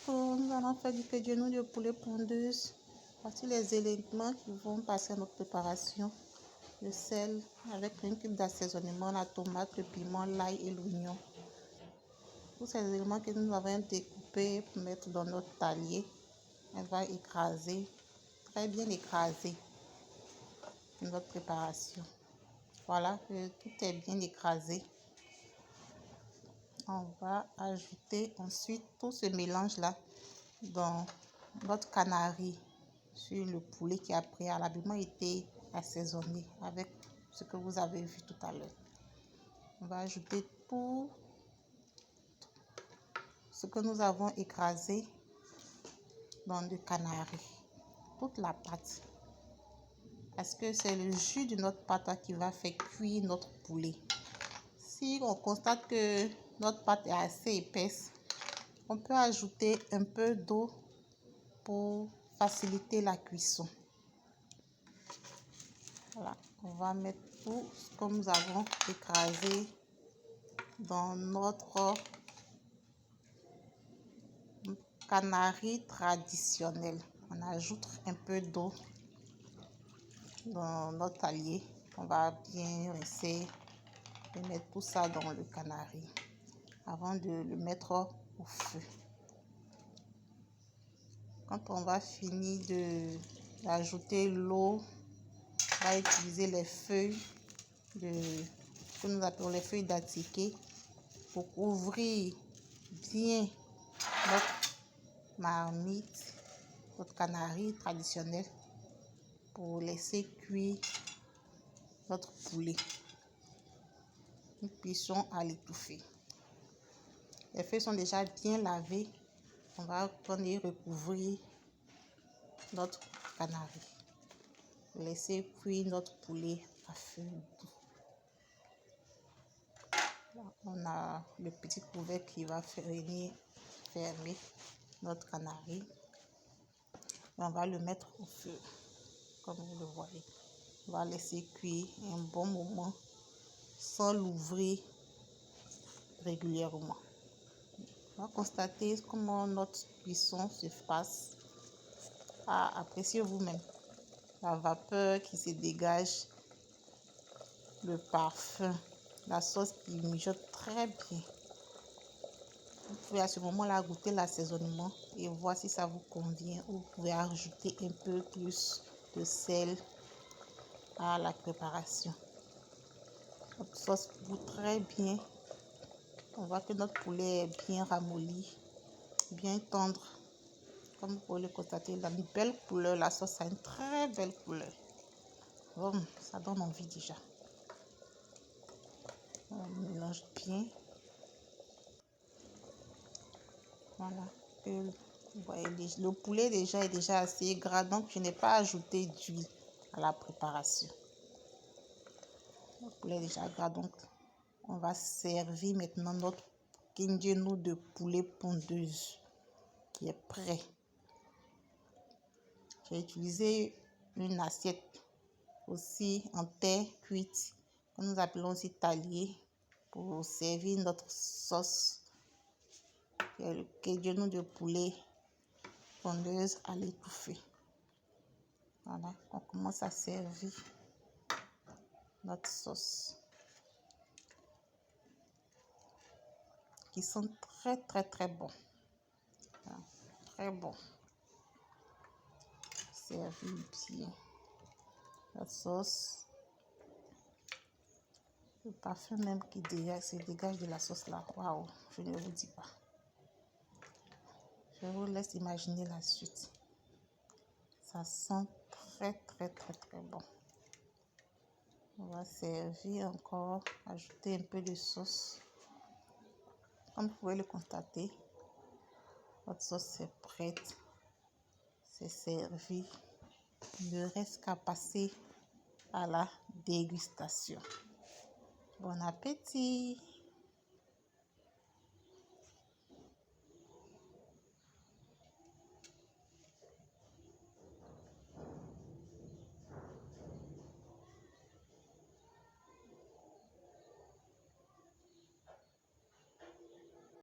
Bonjour, nous allons faire du genou de poulet pondeuse. Voici les éléments qui vont passer à notre préparation. Le sel avec un cube d'assaisonnement, la tomate, le piment, l'ail et l'oignon. Tous ces éléments que nous avons découpés pour mettre dans notre talier, on va écraser, très bien écraser notre préparation. Voilà que tout est bien écrasé. On va ajouter ensuite tout ce mélange là dans notre canari sur le poulet qui a préalablement été assaisonné avec ce que vous avez vu tout à l'heure. On va ajouter tout ce que nous avons écrasé dans le canari, toute la pâte, parce que c'est le jus de notre pâte qui va faire cuire notre poulet. Si on constate que notre pâte est assez épaisse, on peut ajouter un peu d'eau pour faciliter la cuisson. Voilà, on va mettre tout ce que nous avons écrasé dans notre canari traditionnel. On ajoute un peu d'eau dans notre talier. On va bien rincer et mettre tout ça dans le canari avant de le mettre au feu. Quand on va finir d'ajouter l'eau, on va utiliser les feuilles que nous appelons les feuilles d'attiqué pour ouvrir bien notre marmite, notre canari traditionnel, pour laisser cuire notre poulet. Nous puissions à l'étouffer. Les feuilles sont déjà bien lavées. On va prendre et recouvrir notre canari. Laisser cuire notre poulet à feu doux. On a le petit couvercle qui va venir fermer notre canari. On va le mettre au feu, comme vous le voyez. On va laisser cuire un bon moment sans l'ouvrir régulièrement. On va constater comment notre cuisson se passe. Appréciez vous-même la vapeur qui se dégage, le parfum, la sauce qui mijote très bien. Vous pouvez à ce moment-là goûter l'assaisonnement et voir si ça vous convient, ou vous pouvez ajouter un peu plus de sel à la préparation. Notre sauce goûte très bien. On voit que notre poulet est bien ramolli, bien tendre. Comme vous pouvez le constater, il a une belle couleur. La sauce a une très belle couleur. Bon, ça donne envie déjà. On mélange bien. Voilà. Vous voyez, le poulet déjà est déjà assez gras, donc je n'ai pas ajouté d'huile à la préparation. Le poulet est déjà gras, donc on va servir maintenant notre genou de poulet pondeuse qui est prêt. J'ai utilisé une assiette aussi en terre cuite, que nous appelons aussi talier, pour servir notre sauce. Le genou de poulet pondeuse à l'étouffée. Voilà, on commence à servir notre sauce, qui sont très bon. Voilà, très bon. Servir bien la sauce, le parfum même qui se dégage de la sauce là. Waouh, je ne vous dis pas. Je vous laisse imaginer la suite. Ça sent très bon. On va servir encore, ajouter un peu de sauce. Comme vous pouvez le constater, votre sauce est prête. C'est servi. Il ne reste qu'à passer à la dégustation. Bon appétit!